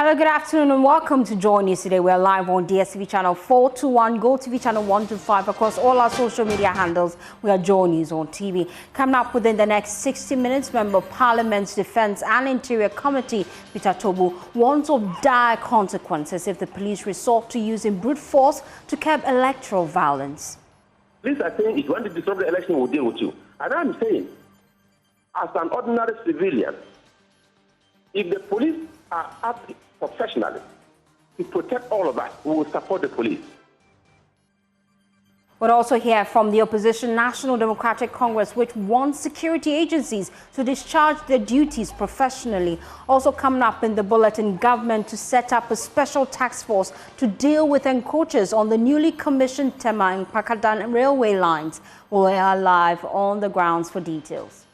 Hello, good afternoon and welcome to JoyNews Today. We're live on DSTV channel 421, GoTV channel 125 across all our social media handles. We are JoyNews on TV. Coming up within the next 60 minutes, Member of Parliament's Defence and Interior Committee, Peter Tobu, warns of dire consequences if the police resort to using brute force to curb electoral violence. Police are saying if you want to disrupt the election, we'll deal with you. And I'm saying, as an ordinary civilian, if the police are acting professionally to protect all of us, we will support the police. We'll also hear from the opposition National Democratic Congress, which wants security agencies to discharge their duties professionally. Also coming up in the bulletin, government to set up a special task force to deal with encroachers on the newly commissioned Tema and Mpakadan Railway lines. We are live on the grounds for details.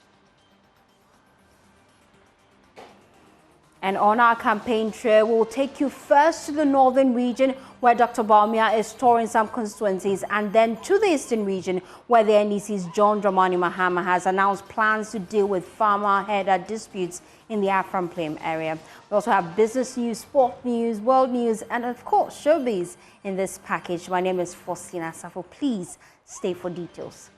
And on our campaign trail, we'll take you first to the northern region, where Dr. Baumia is touring some constituencies, and then to the eastern region, where the NDC's John Dramani Mahama has announced plans to deal with farmer-header disputes in the Afram Plains area. We also have business news, sport news, world news, and of course, showbiz in this package. My name is Faustina Safo. Please stay for details.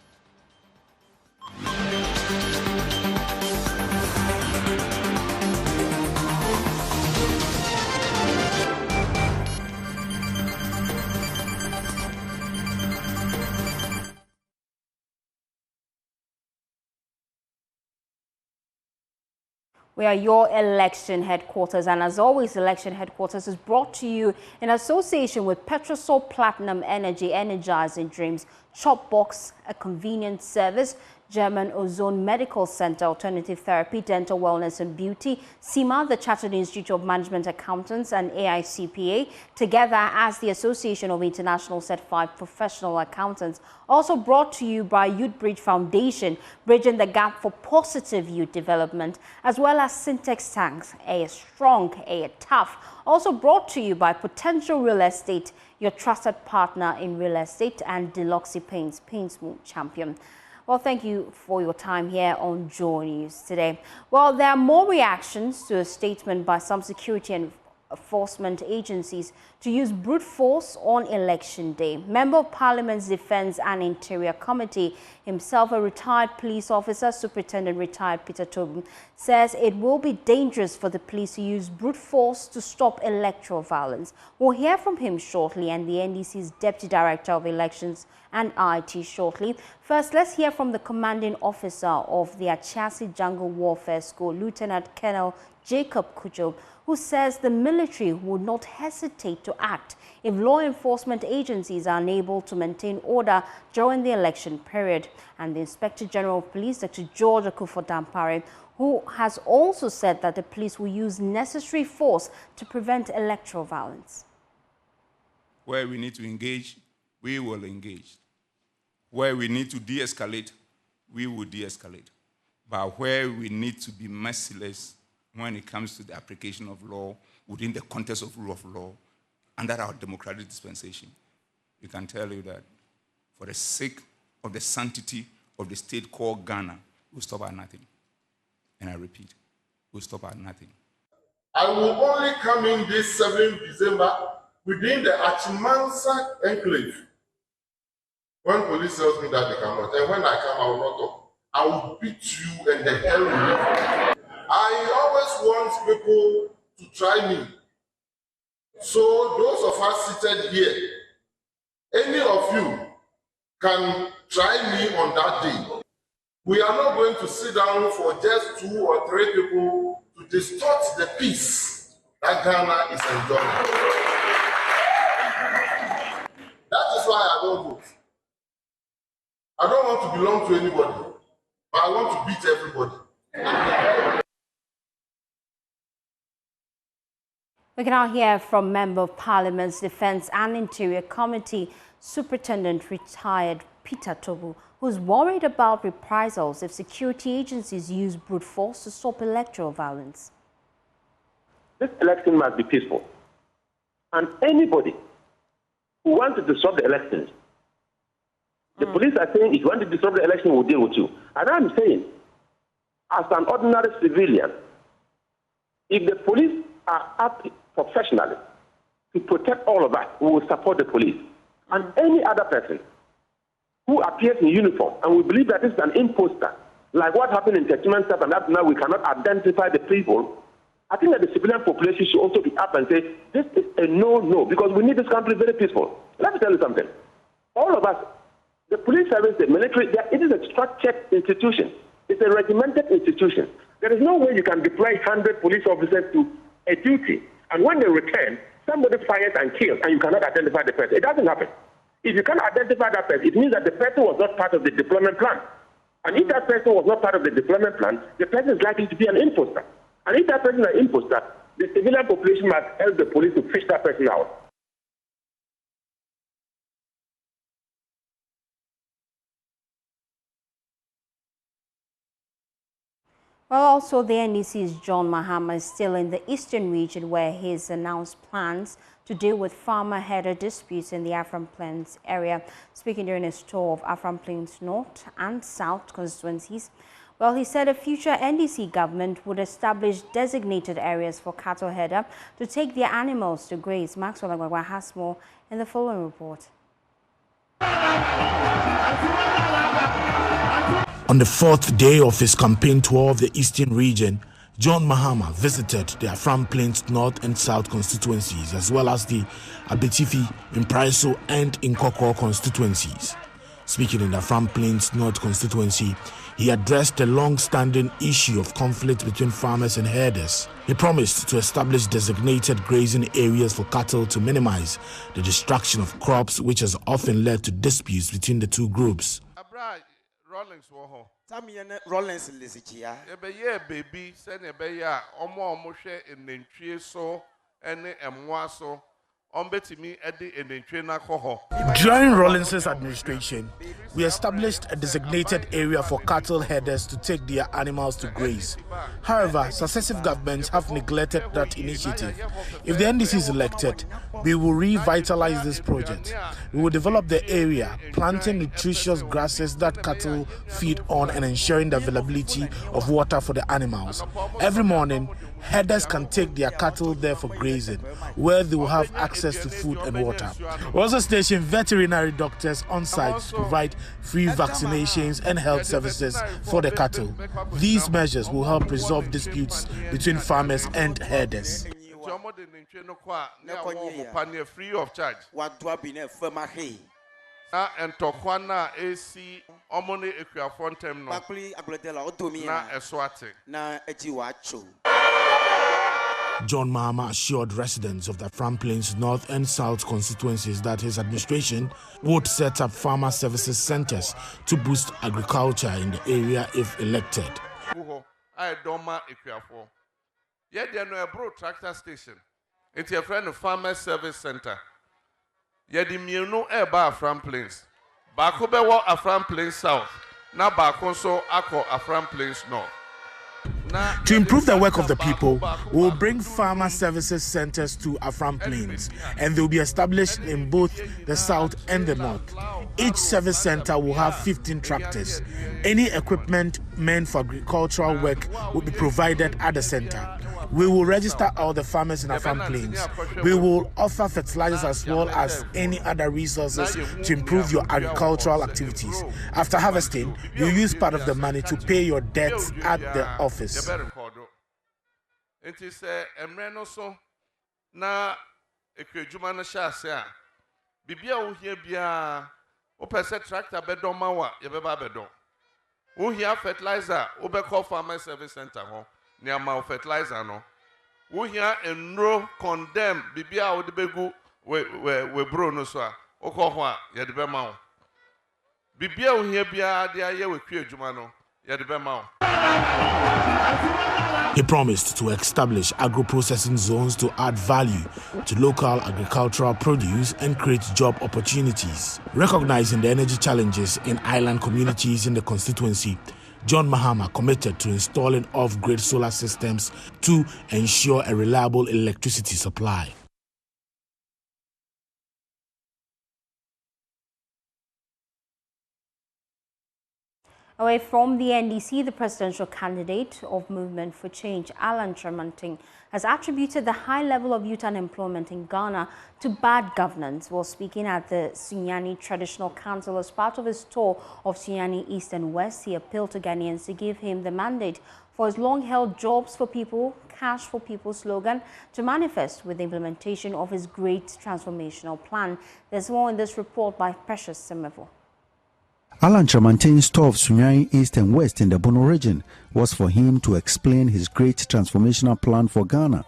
We are your election headquarters, and as always, election headquarters is brought to you in association with Petrosol Platinum Energy, Energizing Dreams, Chopbox, a convenient service, German Ozone Medical Center, Alternative Therapy, Dental Wellness and Beauty, CIMA, the Chartered Institute of Management Accountants, and AICPA, together as the Association of International Certified Professional Accountants. Also brought to you by Youth Bridge Foundation, bridging the gap for positive youth development, as well as Syntex Tanks, a strong, a tough. Also brought to you by Potential Real Estate, your trusted partner in real estate, and Deluxe Paints, Paints Move Champion. Well, thank you for your time here on JoyNews Today. Well, there are more reactions to a statement by some security enforcement agencies to use brute force on election day. Member of Parliament's Defence and Interior Committee, himself a retired police officer, Superintendent retired Peter Tobu, says it will be dangerous for the police to use brute force to stop electoral violence. We'll hear from him shortly, and the NDC's Deputy Director of Elections and IT shortly. First, let's hear from the commanding officer of the Achasi Jungle Warfare School, Lieutenant Colonel Jacob Kujo, who says the military would not hesitate to act if law enforcement agencies are unable to maintain order during the election period. And the Inspector General of Police, Dr. George Akufo-Addo, who has also said that the police will use necessary force to prevent electoral violence. Where we need to engage, we will engage. Where we need to de-escalate, we will de-escalate. But where we need to be merciless when it comes to the application of law within the context of rule of law under our democratic dispensation, we can tell you that for the sake of the sanctity of the state called Ghana, we'll stop at nothing. And I repeat, we'll stop at nothing. I will only come in this 7th December within the Achimansa enclave. When police tells me that they cannot, and when I come, I will not talk. I will beat you and the hell will leave. I always want people to try me. So those of us seated here, any of you can try me on that day. We are not going to sit down for just 2 or 3 people to distort the peace that Ghana is enjoying. That is why I don't vote. I don't want to belong to anybody, but I want to beat everybody. We can now hear from Member of Parliament's Defence and Interior Committee, Superintendent retired Peter Tobu, who's worried about reprisals if security agencies use brute force to stop electoral violence. This election must be peaceful. And anybody who wants to disrupt the elections, the police are saying if you want to disrupt the election, we'll deal with you. And I'm saying, as an ordinary civilian, if the police are acting professionally to protect all of us, we will support the police. And any other person who appears in uniform, and we believe that this is an imposter, like what happened in Techiman and that now we cannot identify the people, I think that the civilian population should also be up and say, this is a no, because we need this country very peaceful. Let me tell you something. All of us, the police service, the military, it is a structured institution. It's a regimented institution. There is no way you can deploy 100 police officers to a duty, and when they return, somebody fires and kills, and you cannot identify the person. It doesn't happen. If you can't identify that person, it means that the person was not part of the deployment plan. And if that person was not part of the deployment plan, the person is likely to be an imposter. And if that person is an imposter, the civilian population must help the police to fish that person out. Well, also the NDC's John Mahama is still in the eastern region where he's announced plans to deal with farmer header disputes in the Afram Plains area. Speaking during his tour of Afram Plains North and South constituencies, well, he said a future NDC government would establish designated areas for cattle header to take their animals to graze. Maxwell Agwagwa has more in the following report. On the fourth day of his campaign tour of the eastern region, John Mahama visited the Afram Plains North and South constituencies as well as the Abetifi, Impraiso and Inkoko constituencies. Speaking in the Afram Plains North constituency, he addressed the long-standing issue of conflict between farmers and herders. He promised to establish designated grazing areas for cattle to minimize the destruction of crops, which has often led to disputes between the two groups. Rollins Lisichia. Baby, send a beya, Moshe in the tree so, and a moaso, me at the trainer coho. During Rawlins's administration, we established a designated area for cattle headers to take their animals to graze. However, successive governments have neglected that initiative. If the NDC is elected, we will revitalize this project. We will develop the area, planting nutritious grasses that cattle feed on and ensuring the availability of water for the animals. Every morning, herders can take their cattle there for grazing, where they will have access to food and water. We also station veterinary doctors on site to provide free vaccinations and health services for the cattle. These measures will help resolve disputes between farmers and herders. Free of charge. And Tokwana AC Omoni Equiafontem no na Eswati. John Mahama assured residents of the Afram Plains North and South constituencies that his administration would set up farmer services centers to boost agriculture in the area if elected. I don't mind Equiafo. Yet there no a broad tractor station. It's a friend of farmer service center. Yet the Muno Eba Afram Plains. Bakobewa Afram Plains South. Now Bakonso Ako Afram Plains North. To improve the work of the people, we will bring farmer services centers to Afram Plains, and they will be established in both the south and the north. Each service center will have 15 tractors. Any equipment meant for agricultural work will be provided at the center. We will register all the farmers in Afram Plains. We will offer fertilizers as well as any other resources to improve your agricultural activities. After harvesting, you use part of the money to pay your debts at the office. It is a so na ekwejuma no shase a bibia wo hia bia wo pese tractor bedon mawa ye beba bedon wo hia fertilizer wo be call farmer service center ho near my fertilizer no. We hear enro condemn bibia wo de begu we bro no so a okọ ye de be ma wo. Bibia wo hia bia de aye we kwe adwuma no ye de be ma wo. He promised to establish agro-processing zones to add value to local agricultural produce and create job opportunities. Recognizing the energy challenges in island communities in the constituency, John Mahama committed to installing off-grid solar systems to ensure a reliable electricity supply. Away from the NDC, the presidential candidate of Movement for Change, Alan Tremanting, has attributed the high level of youth unemployment in Ghana to bad governance. While speaking at the Sunyani Traditional Council as part of his tour of Sunyani East and West, he appealed to Ghanaians to give him the mandate for his long-held jobs for people, cash for people slogan to manifest with the implementation of his great transformational plan. There's more in this report by Precious Semevo. Alan Chamantain's tour of Sunyani East and West in the Bono region was for him to explain his great transformational plan for Ghana.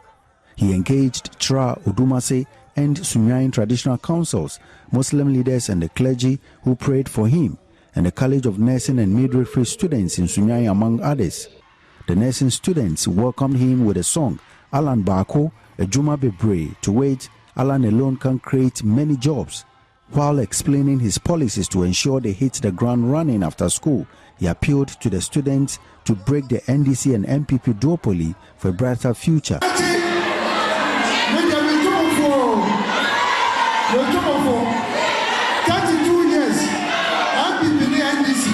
He engaged Tra Odumase and Sunyani traditional councils, Muslim leaders and the clergy who prayed for him, and the College of Nursing and Midwifery students in Sunyani, among others. The nursing students welcomed him with a song, Alan Bako, a Juma Bebre, to which Alan alone can create many jobs. While explaining his policies to ensure they hit the ground running after school, he appealed to the students to break the NDC and MPP duopoly for a brighter future. 32 years, MPP and NDC.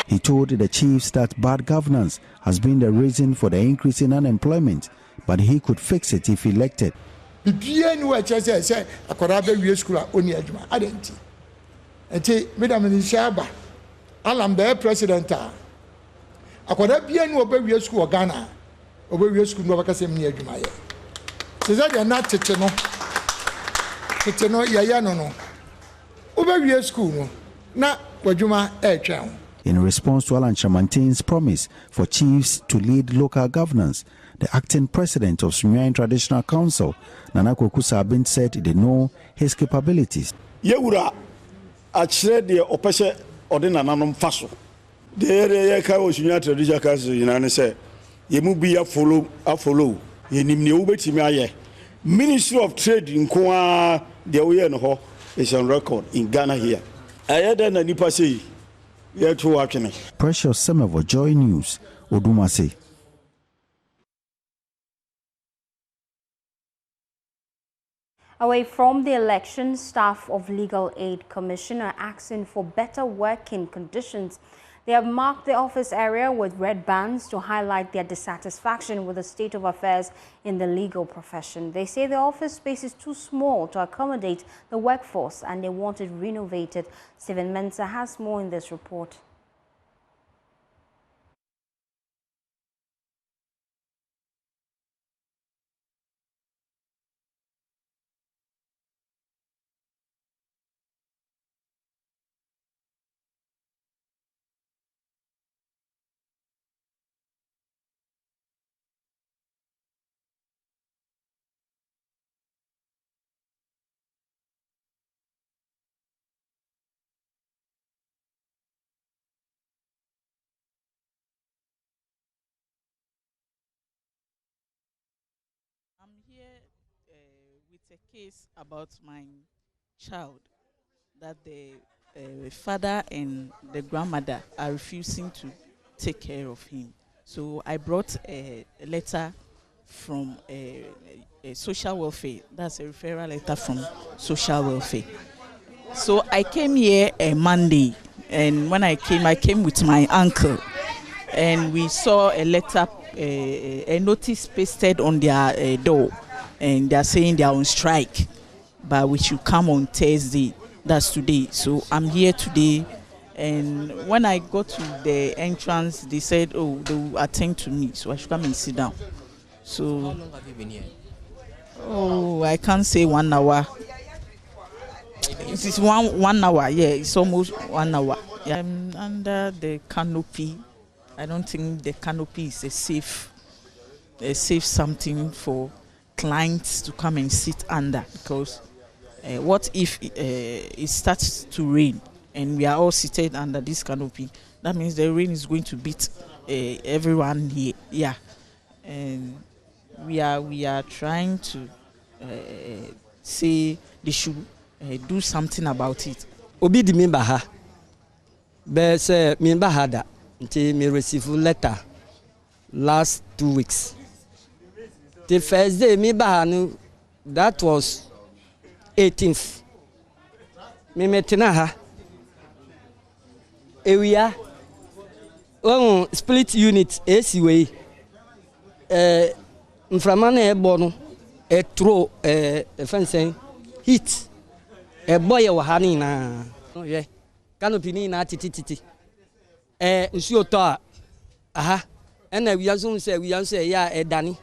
He told the chiefs that bad governance has been the reason for the increase in unemployment, but he could fix it if elected. In response to Alan Chamantain's promise for chiefs to lead local governance, the acting president of Sunyani Traditional Council, Nana Kwaku Sabin, said they know his capabilities. Yewura achire de opese odina nanom faso. De ye ka o Sunyani Traditional Council yinane say yemu bi follow yenim ne ubetimi aye. Ministry of Trade nko a de we no ho is on record in Ghana here. Ayeda na nipa say Precious Semevo, Joy News, Odumase. Away from the election, staff of Legal Aid Commission are asking for better working conditions. They have marked the office area with red bands to highlight their dissatisfaction with the state of affairs in the legal profession. They say the office space is too small to accommodate the workforce and they want it renovated. Stephen Mensah has more in this report. I'm here with a case about my child that the father and the grandmother are refusing to take care of him. So I brought a letter from a social welfare. That's a referral letter from social welfare. So I came here a Monday, and when I came with my uncle, and we saw a letter, a notice pasted on their door, and they are saying they are on strike, but we should come on Thursday. That's today. So I'm here today, and when I got to the entrance, they said, "Oh, they will attend to me, so I should come and sit down." So how long have you been here? Oh, I can't say 1 hour. It is one hour. Yeah, it's almost 1 hour. Yeah, I'm under the canopy. I don't think the canopy is a safe something for clients to come and sit under, because what if it starts to rain and we are all seated under this canopy? That means the rain is going to beat everyone here. Yeah, and we are trying to say they should do something about it. Obi di mi baha, be say mi bahada. Me received a letter last 2 weeks. The first day, that was 18th. Me metina ha. area split unit AC way mframa na ebo no throw fencing heat boy wa ha ni na no ye canopy ni na tititi nsuo to aha na wianso se wianso ya edani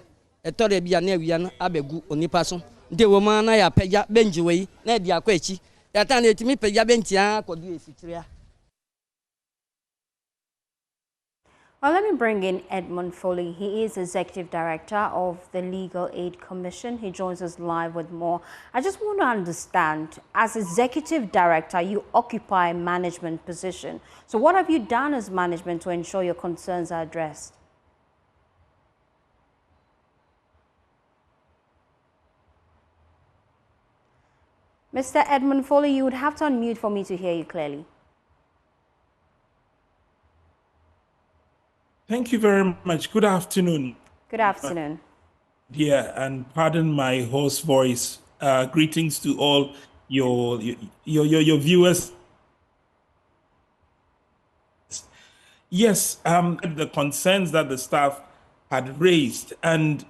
etore bia na wian abegu onipa so de wo ma na ya pegya benji we na dia akwa echi ya ta na etimi pegya bentia akodu efitria. Well, let me bring in Edmund Foley. He is Executive Director of the Legal Aid Commission. He joins us live with more. I just want to understand, as Executive Director, you occupy a management position. So what have you done as management to ensure your concerns are addressed? Mr. Edmund Foley, you would have to unmute for me to hear you clearly. Thank you very much. Good afternoon. Good afternoon. Yeah, and pardon my hoarse voice. Greetings to all your viewers. Yes, the concerns that the staff had raised, and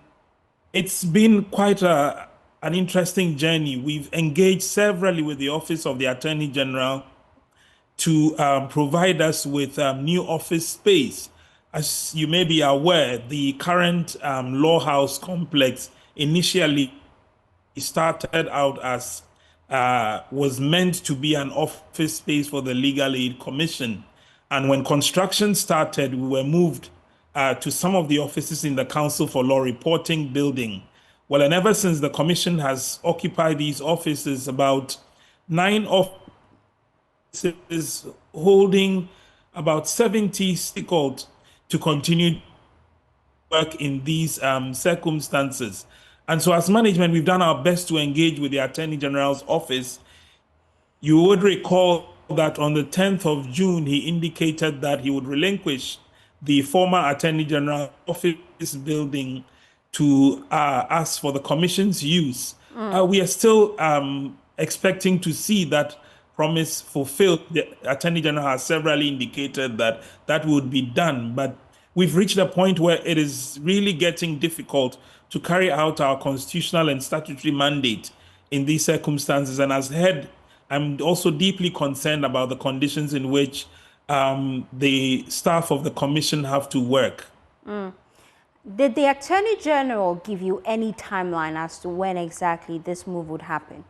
it's been quite an interesting journey. We've engaged severally with the Office of the Attorney General to provide us with new office space. As you may be aware, the current law house complex initially started out as was meant to be an office space for the Legal Aid Commission. And when construction started, we were moved to some of the offices in the Council for Law Reporting building. Well, and ever since the commission has occupied these offices, about 9 offices holding about 70 difficult to continue work in these circumstances. And so as management, we've done our best to engage with the Attorney General's office. You would recall that on the 10th of June, he indicated that he would relinquish the former Attorney General office building to us for the commission's use. We are still expecting to see that promise fulfilled. The Attorney General has severally indicated that that would be done, but we've reached a point where it is really getting difficult to carry out our constitutional and statutory mandate in these circumstances. And as head, I'm also deeply concerned about the conditions in which the staff of the commission have to work. Did the Attorney General give you any timeline as to when exactly this move would happen?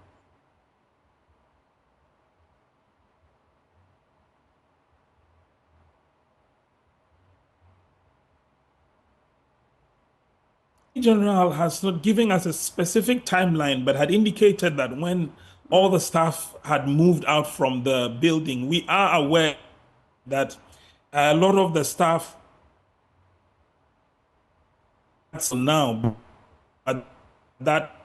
The General has not given us a specific timeline, but had indicated that when all the staff had moved out from the building, we are aware that a lot of the staff now, but that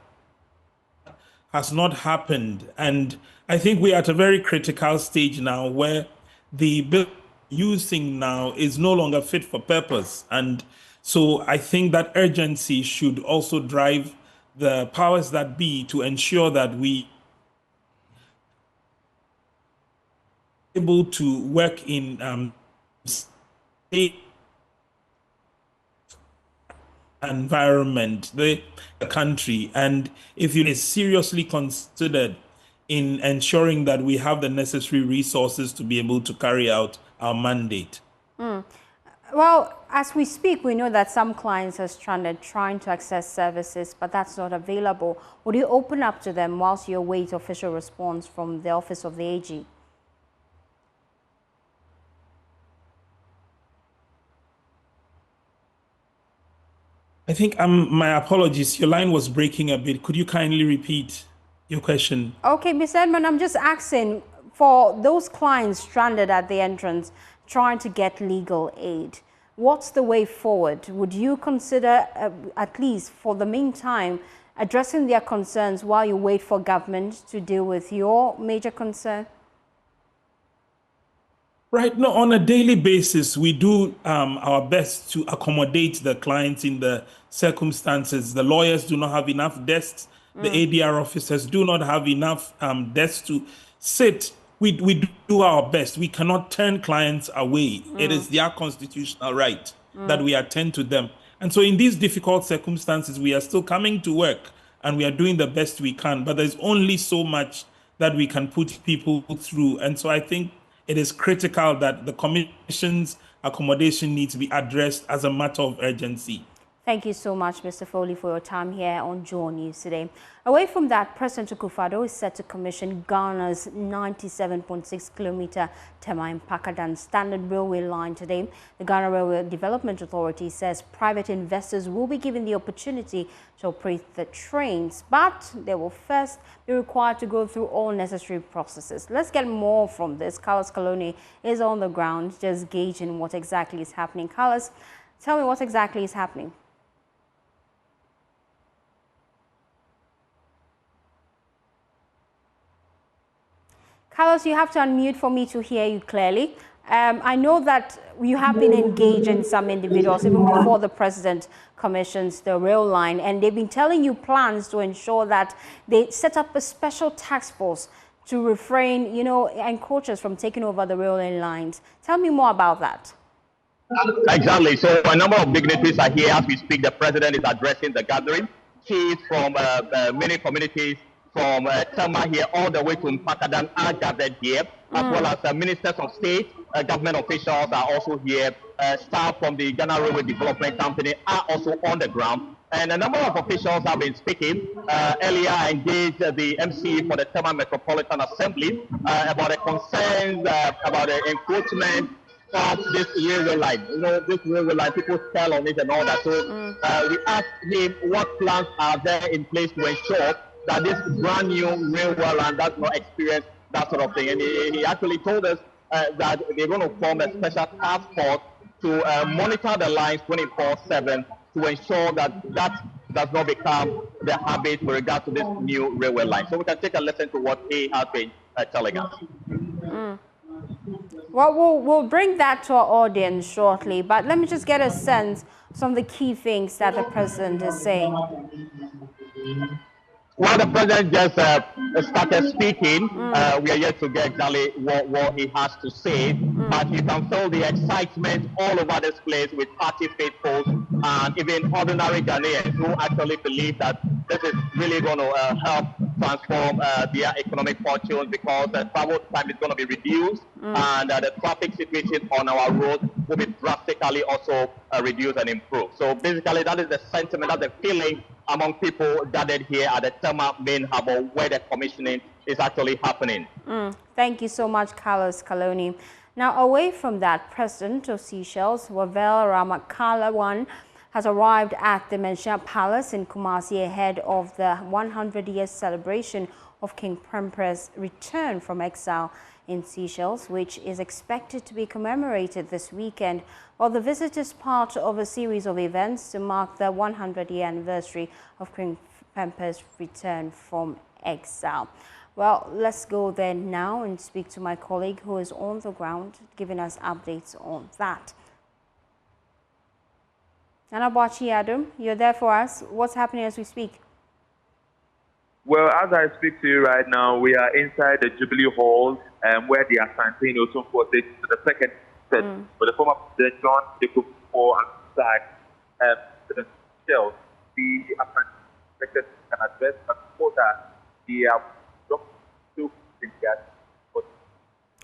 has not happened. And I think we are at a very critical stage now where the building using now is no longer fit for purpose. And so I think that urgency should also drive the powers that be to ensure that we are able to work in state environment, the country, and if it is seriously considered in ensuring that we have the necessary resources to be able to carry out our mandate. Well, as we speak, we know that some clients are stranded trying to access services, but that's not available. Would you open up to them whilst you await official response from the Office of the AG? I think my apologies, your line was breaking a bit. Could you kindly repeat your question? Okay, Ms. Edmund, I'm just asking for those clients stranded at the entrance trying to get legal aid. What's the way forward? Would you consider, at least for the meantime, addressing their concerns while you wait for government to deal with your major concern? Right. No, on a daily basis, we do our best to accommodate the clients in the circumstances. The lawyers do not have enough desks. The ADR officers do not have enough desks to sit. we do our best. We cannot turn clients away. It is their constitutional right that we attend to them. And so in these difficult circumstances, we are still coming to work and we are doing the best we can. But there's only so much that we can put people through. And so I think it is critical that the Commission's accommodation needs to be addressed as a matter of urgency. Thank you so much, Mr. Foley, for your time here on JoyNews Today. Away from that, President Akufo-Addo is set to commission Ghana's 97.6-kilometer Tema Mpakadan standard railway line today. The Ghana Railway Development Authority says private investors will be given the opportunity to operate the trains, but they will first be required to go through all necessary processes. Let's get more from this. Carlos Coloni is on the ground, just gauging what exactly is happening. Carlos, tell me what exactly is happening. Carlos, you have to unmute for me to hear you clearly. I know that you have been engaging some individuals even before the president commissions the rail line, and they've been telling you plans to ensure that they set up a special task force to refrain, encroachers from taking over the railway lines. Tell me more about that. Exactly. So a number of dignitaries are here as we speak. The president is addressing the gathering. Chiefs from many communities from Tema here all the way to Mpakadan are gathered here, as well as ministers of state, government officials are also here. Staff from the Ghana Railway Development Company are also on the ground. And a number of officials have been speaking. Earlier, I engaged the MC for the Tema Metropolitan Assembly about the concerns about the encroachment of this railway line. This railway line, people tell on it and all that. So we asked him what plans are there in place to ensure that this brand new railway line does not experience that sort of thing. And he actually told us that they're going to form a special task force to monitor the lines 24/7 to ensure that that does not become the habit with regard to this new railway line. So we can take a listen to what he has been telling us. Well, we'll bring that to our audience shortly, but let me just get a sense of some of the key things that the president is saying. Well, the president just started speaking. We are yet to get exactly what he has to say, but you can feel the excitement all over this place with party faithfuls and even ordinary Ghanaians who actually believe that this is really going to help transform their economic fortunes, because the travel time is going to be reduced and the traffic situation on our roads will be drastically also reduced and improved. So basically that is the sentiment, that's the feeling among people gathered here at the Tema main harbour where the commissioning is actually happening. Thank you so much, Carlos Coloni. Now, away from that, President of Seychelles, Wavel Ramakalawan, has arrived at the Menchia Palace in Kumasi ahead of the 100-year celebration of King Prempeh's return from exile in Seychelles, which is expected to be commemorated this weekend. Well, the visit is part of a series of events to mark the 100-year anniversary of King Prempeh's return from exile. Well, let's go there now and speak to my colleague who is on the ground, giving us updates on that. Akufo-Addo, you're there for us. What's happening as we speak? Well, as I speak to you right now, we are inside the Jubilee Hall where the Asantehene also for the second set for the former President John Akufo-Addo alongside President Michelle. The Asantehene expected an address, but before that, the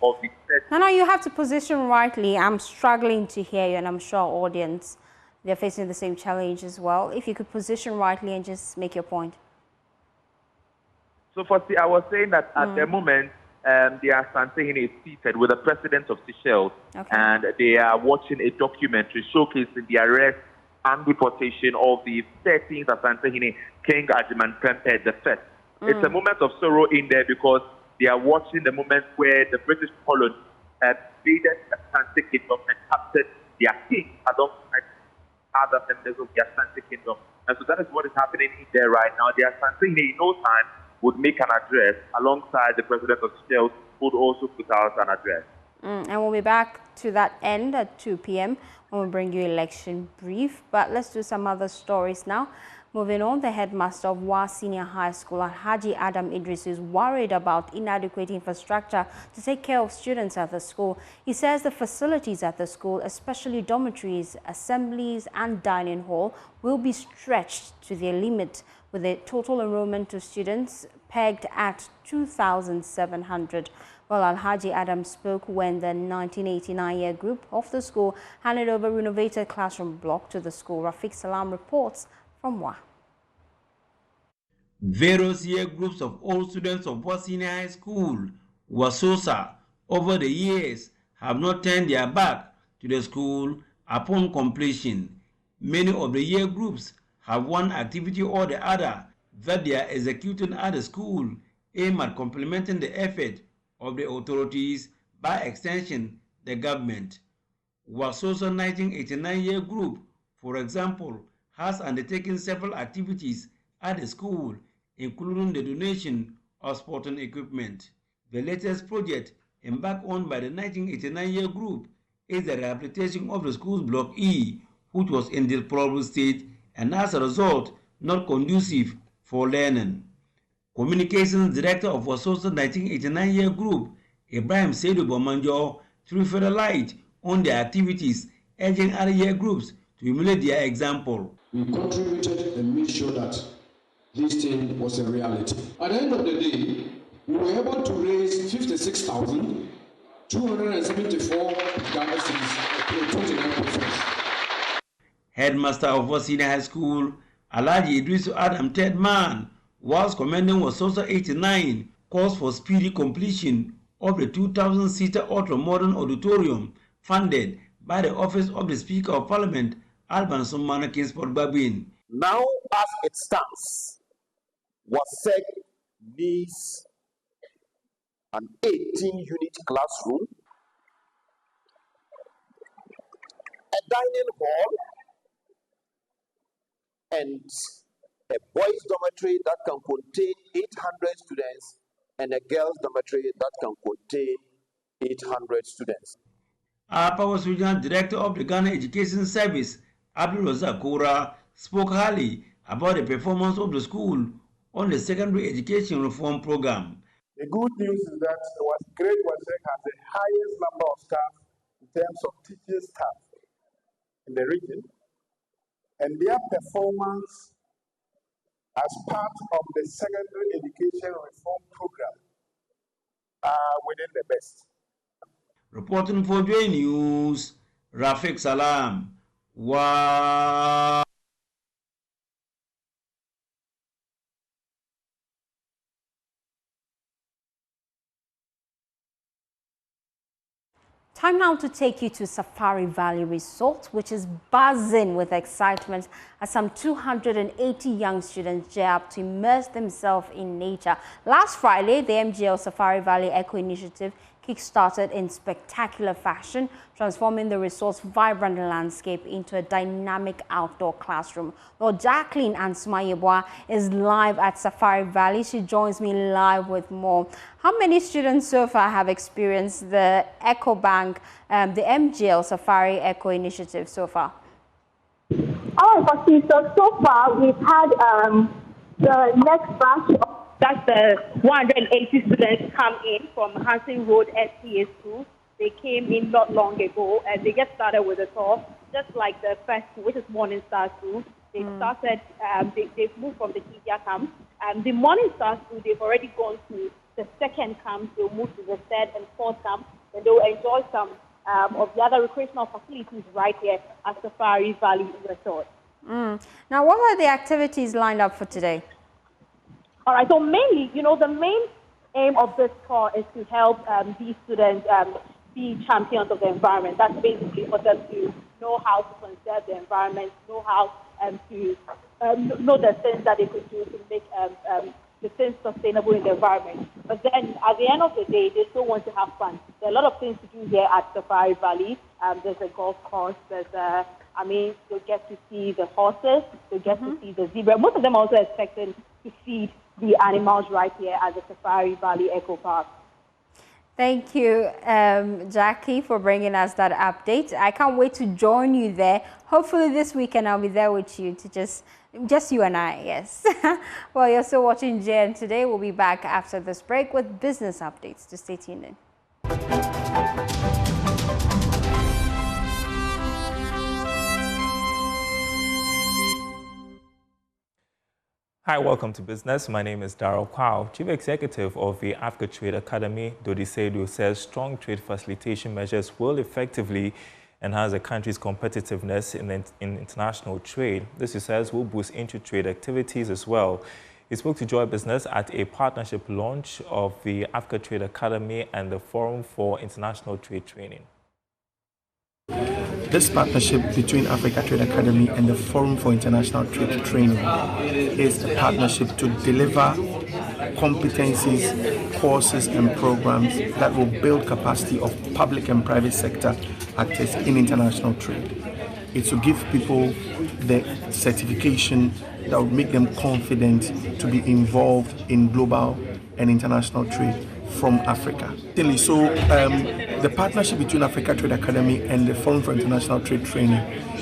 of the set. No, you have to position rightly. I'm struggling to hear you, and I'm sure our audience, they're facing the same challenge as well. If you could position rightly and just make your point. So firstly, I was saying that at the moment, the Asantehene is seated with the president of Seychelles, and they are watching a documentary showcasing the arrest and deportation of the 13th Asantehene, King Ajiman Prempeh I. It's a moment of sorrow in there because they are watching the moment where the British colony invaded the Asante Kingdom and captured their king alongside other members of the Asante Kingdom. And so that is what is happening in there right now. The Asantehene in no time would make an address alongside the president of Seychelles, who would also put out an address. And we'll be back to that end at 2 p.m. when we bring you election brief. But let's do some other stories now. Moving on, the headmaster of Wa Senior High School, Alhaji Adam Idris, is worried about inadequate infrastructure to take care of students at the school. He says the facilities at the school, especially dormitories, assemblies and dining hall, will be stretched to their limit, with the total enrollment to students pegged at 2,700. Well, Alhaji Adam spoke when the 1989 year group of the school handed over renovated classroom block to the school. Rafiq Salam reports from Wa. Various year groups of old students of Wa Senior High School, Wasosa, over the years have not turned their back to the school upon completion. Many of the year groups have one activity or the other that they are executing at the school, aimed at complementing the effort of the authorities, by extension, the government. Wasosa 1989 year group, for example, has undertaken several activities at the school, including the donation of sporting equipment. The latest project embarked on by the 1989 year group is the rehabilitation of the school's Block E, which was in deplorable state and as a result not conducive for learning. Communications Director of Wasosa 1989 year group, Ibrahim Seidu Bomanjo, threw further light on their activities, urging other year groups to emulate their example. We contributed and made sure that this thing was a reality. At the end of the day, we were able to raise 56,274 Ghana cedis to 29%. Headmaster of Wa Senior High School, Alhaji Idris Adam third man, whilst commending Wasosa 89 calls for speedy completion of the 2,000-seater ultra-modern auditorium funded by the Office of the Speaker of Parliament, Alban Summana Kinsport Babin. Now, as it stands, WASEC needs an 18-unit classroom, a dining hall, and a boys' dormitory that can contain 800 students and a girls' dormitory that can contain 800 students. Our Powers Regional Director of the Ghana Education Service, Abdul Razak Koura, spoke highly about the performance of the school on the secondary education reform program. The good news is that Great WASEC has the highest number of staff in terms of teaching staff in the region, and their performance as part of the secondary education reform program are within the best. Reporting for JoyNews, Rafiq Salam. Wow. Time now to take you to Safari Valley Resort, which is buzzing with excitement as some 280 young students gear up to immerse themselves in nature. Last Friday, the MGL Safari Valley Eco Initiative kick-started in spectacular fashion, transforming the resort's vibrant landscape into a dynamic outdoor classroom. Lord Jacqueline Ansmayebwa is live at Safari Valley. She joins me live with more. How many students so far have experienced the Eco Bank, the MGL Safari Eco Initiative so far? So far we've had the next batch of that's the 180 students come in from Hansen Road SPA School. They came in not long ago and they get started with a tour, just like the first school, which is Morning Star School. They started, they've moved from the Kidia camp. The Morning Star School, they've already gone to the second camp. They'll move to the third and fourth camp, and they'll enjoy some of the other recreational facilities right here at Safari Valley Resort. Now, what are the activities lined up for today? All right, so mainly, the main aim of this tour is to help these students be champions of the environment. That's basically for them to know how to conserve the environment, know how to know the things that they could do to make the things sustainable in the environment. But then at the end of the day, they still want to have fun. There are a lot of things to do here at Safari Valley. There's a golf course, you'll get to see the horses, you'll get to see the zebra. Most of them are also expected to feed the animals right here at the Safari Valley Eco Park. Thank you, Jackie, for bringing us that update. I can't wait to join you there. Hopefully this weekend I'll be there with you to just you and I, yes. Well, you're still watching JN Today. We'll be back after this break with business updates. To stay tuned in. Hi, welcome to Business. My name is Darryl Kwao, Chief Executive of the Africa Trade Academy. Dodisedu says strong trade facilitation measures will effectively enhance the country's competitiveness in international trade. This, he says, will boost inter-trade activities as well. He spoke to Joy Business at a partnership launch of the Africa Trade Academy and the Forum for International Trade Training. This partnership between Africa Trade Academy and the Forum for International Trade Training is a partnership to deliver competencies, courses and programs that will build capacity of public and private sector actors in international trade. It's to give people the certification that will make them confident to be involved in global and international trade from Africa. So the partnership between Africa Trade Academy and the Forum for International Trade Training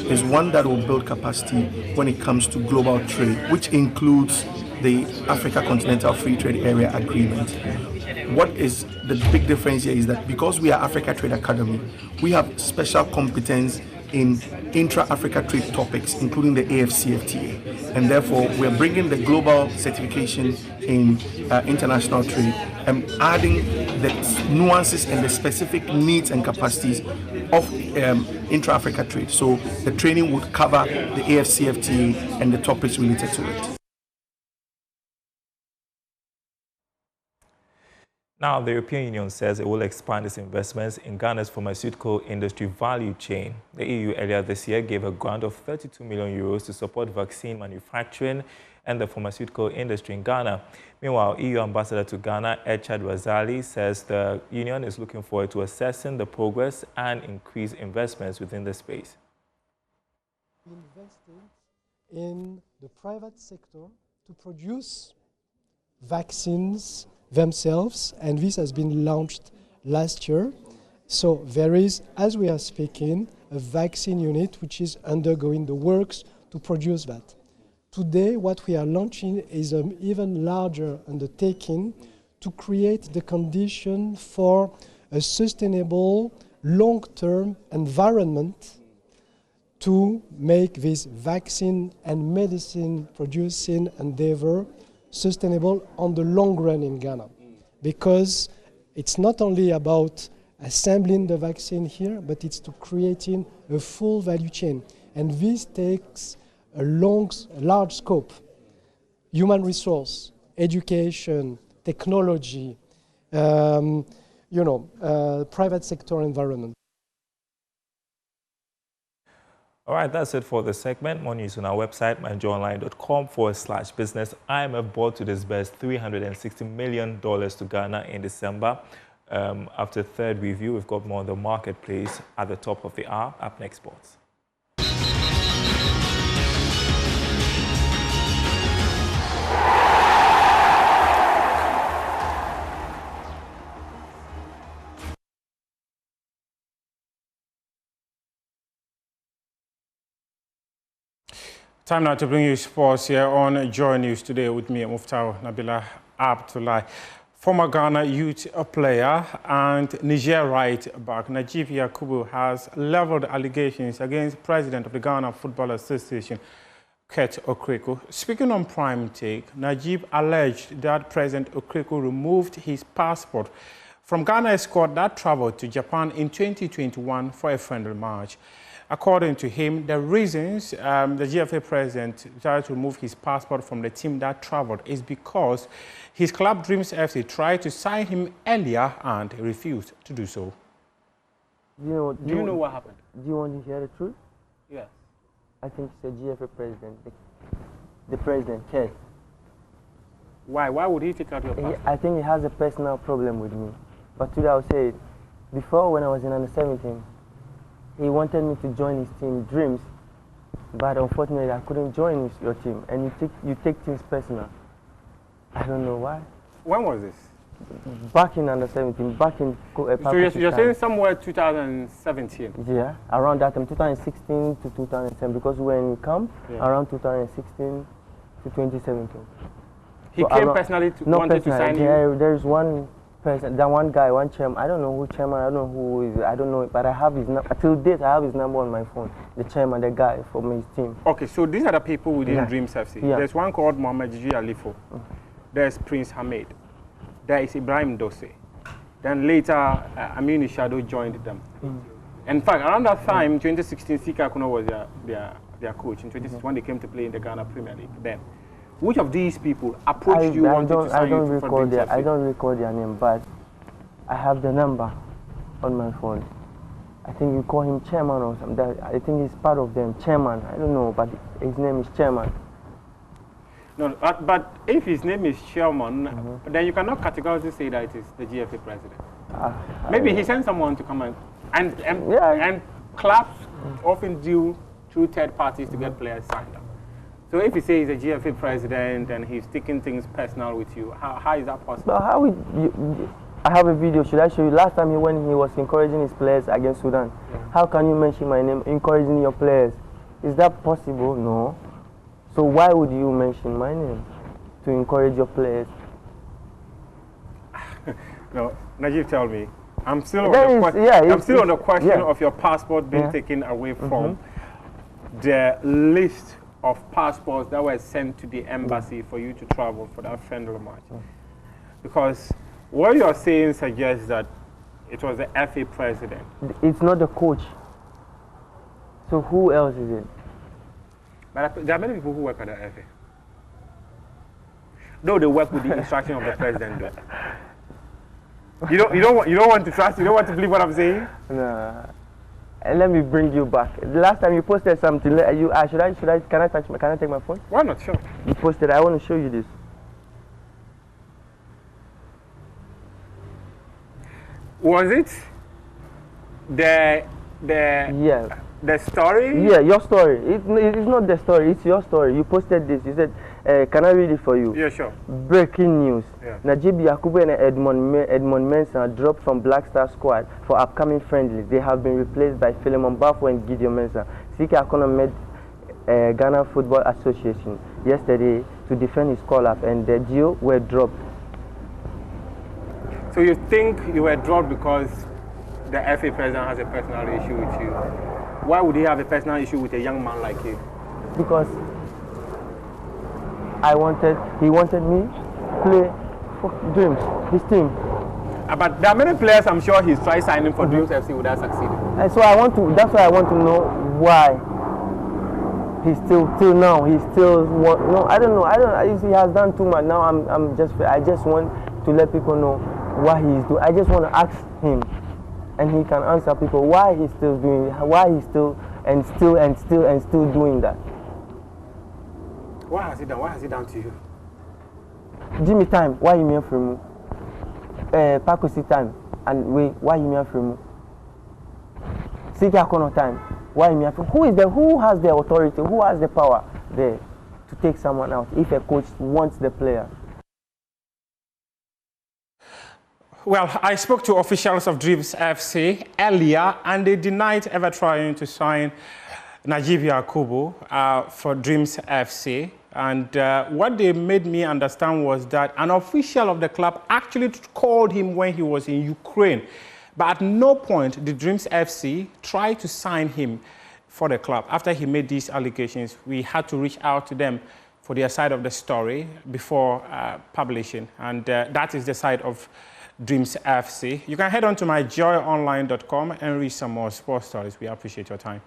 is one that will build capacity when it comes to global trade, which includes the Africa Continental Free Trade Area Agreement. What is the big difference here is that because we are Africa Trade Academy, we have special competence in intra-Africa trade topics, including the AFCFTA. And therefore, we're bringing the global certification in international trade and adding the nuances and the specific needs and capacities of intra-Africa trade. So the training would cover the AFCFTA and the topics related to it. Now, the European Union says it will expand its investments in Ghana's pharmaceutical industry value chain. The EU earlier this year gave a grant of €32 million to support vaccine manufacturing and the pharmaceutical industry in Ghana. Meanwhile, EU Ambassador to Ghana, Echad Razali, says the Union is looking forward to assessing the progress and increase investments within the space. Investing in the private sector to produce vaccines themselves, and this has been launched last year. So there is, as we are speaking, a vaccine unit which is undergoing the works to produce that. Today, what we are launching is an even larger undertaking to create the condition for a sustainable, long-term environment to make this vaccine and medicine producing endeavor sustainable on the long run in Ghana, because it's not only about assembling the vaccine here, but it's to creating a full value chain. And this takes a large scope: human resource, education, technology, private sector environment. All right, that's it for the segment. More news on our website, myjoyonline.com/business. IMF bought to disburse $360 million to Ghana in December. After third review, we've got more on the marketplace at the top of the hour. Up next, sports. Time now to bring you sports here on JoyNews Today with me, Muftau Nabila Abdullahi. Former Ghana youth player and Niger right back Najib Yakubu has leveled allegations against President of the Ghana Football Association, Kurt Okreko. Speaking on Prime Take, Najib alleged that President Okreko removed his passport from Ghana's squad that traveled to Japan in 2021 for a friendly match. According to him, the reasons the GFA president tried to remove his passport from the team that traveled is because his club Dreams FC tried to sign him earlier and refused to do so. Do you know what happened? Do you want to hear the truth? Yes. I think it's the GFA president. The president cares. Why? Why would he take out your passport? I think he has a personal problem with me. But today I'll say it. Before, when I was in under 17, he wanted me to join his team, Dreams, but unfortunately I couldn't join your team, and you take things personal. I don't know why. When was this? back in under 17, back in So you're saying somewhere 2017? Yeah, around that time, 2016 to 2017, because we were in camp around 2016 to 2017. He came personally to wanted to sign you? There's one person, that one guy, one chairman, I don't know who chairman, I don't know who is, I don't know, but I have his number, till date I have his number on my phone, the chairman, the guy from his team. Okay, so these are the people within Dreams FC. There's one called Mohamed Jiji Alifo, there's Prince Hamid, there is Ibrahim Dose, then later Aminu Shadow joined them. In fact, around that time, 2016, Sika Kuno was their coach, in 2016 when they came to play in the Ghana Premier League. Then, which of these people approached you wanted to sign you for Dreams FC? I don't recall their name, but I have the number on my phone. I think you call him chairman or something. I think he's part of them, chairman. I don't know, but his name is chairman. No, but if his name is chairman, then you cannot categorically say that it is the GFA president. Maybe he sent someone to come and clubs often do through third parties to get players signed up. So if he says he's a GFA president and he's taking things personal with you, how is that possible? But I have a video, should I show you? Last time when he was encouraging his players against Sudan, how can you mention my name, encouraging your players? Is that possible? No. So why would you mention my name to encourage your players? No, Najib, tell me. I'm still on the question of your passport being taken away from the list of passports that were sent to the embassy for you to travel for that friendly match. Because what you're saying suggests that it was the FA president. It's not the coach. So who else is it? But there are many people who work at the FA. Though they work with the instruction of the president. Though. You don't want to trust. You don't want to believe what I'm saying. Nah. Let me bring you back. The last time you posted something, can I take my phone? Why not? Sure. You posted. I want to show you this. Was it the story? Yeah, your story. It's not the story. It's your story. You posted this. You said, "Can I read it for you?" Yeah, sure. Breaking news. Najib Yakubu and Edmond Mensah dropped from Black Star squad for upcoming friendlies. They have been replaced by Philemon Bafo and Gideon Mensah. Siki Akono met Ghana Football Association yesterday to defend his call-up, and the deal were dropped. So you think you were dropped because the FA president has a personal issue with you? Why would he have a personal issue with a young man like you? Because he wanted me to play for Dreams, his team. But there are many players I'm sure he's tried signing for Dreams FC without succeeding. And so that's why I want to know why he's till now, I don't know, he has done too much. Now I just want to let people know what he's doing. I just want to ask him, and he can answer people why he's still doing, why he's still doing that. What has he done? What has he done to you? Jimmy time, why you mean for me? Pakosi time, and why you mean for me? Siki Akono time, why you mean for me? Who has the authority? Who has the power there to take someone out if a coach wants the player? Well, I spoke to officials of Dreams FC earlier, and they denied ever trying to sign Najib Yakubu for Dreams FC. And what they made me understand was that an official of the club actually called him when he was in Ukraine. But at no point did Dreams FC try to sign him for the club. After he made these allegations, we had to reach out to them for their side of the story before publishing. And that is the side of Dreams FC. You can head on to myjoyonline.com and read some more sports stories. We appreciate your time.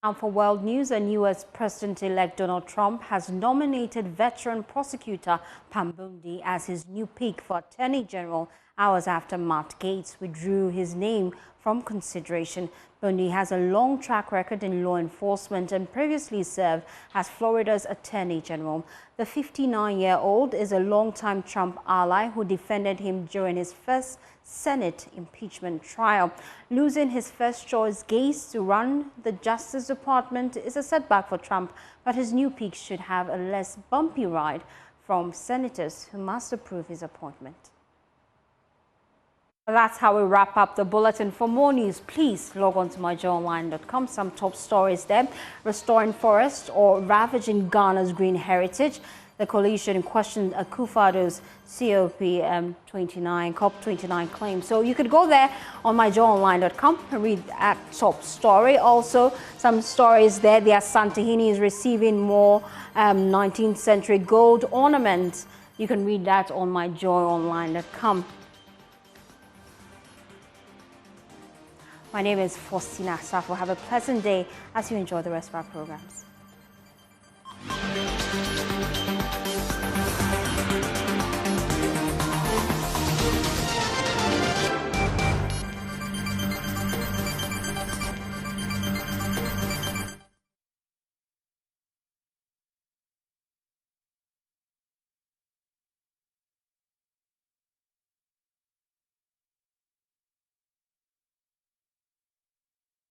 And for world news, and U.S. President-elect Donald Trump has nominated veteran prosecutor Pam Bondi as his new pick for Attorney General hours after Matt Gaetz withdrew his name from consideration. Bondi has a long track record in law enforcement and previously served as Florida's Attorney General. The 59-year-old is a longtime Trump ally who defended him during his first Senate impeachment trial. Losing his first choice Gaetz to run the Justice Department is a setback for Trump, but his new pick should have a less bumpy ride from senators who must approve his appointment. That's how we wrap up the bulletin. For more news, please log on to myjoyonline.com. Some top stories there: restoring forests or ravaging Ghana's green heritage. The coalition questioned Akufo-Addo's COP29 claim. So you could go there on myjoyonline.com and read that top story. Also, some stories there. The Asantehene is receiving more 19th century gold ornaments. You can read that on myjoyonline.com. My name is Faustina Safo. Have a pleasant day as you enjoy the rest of our programs.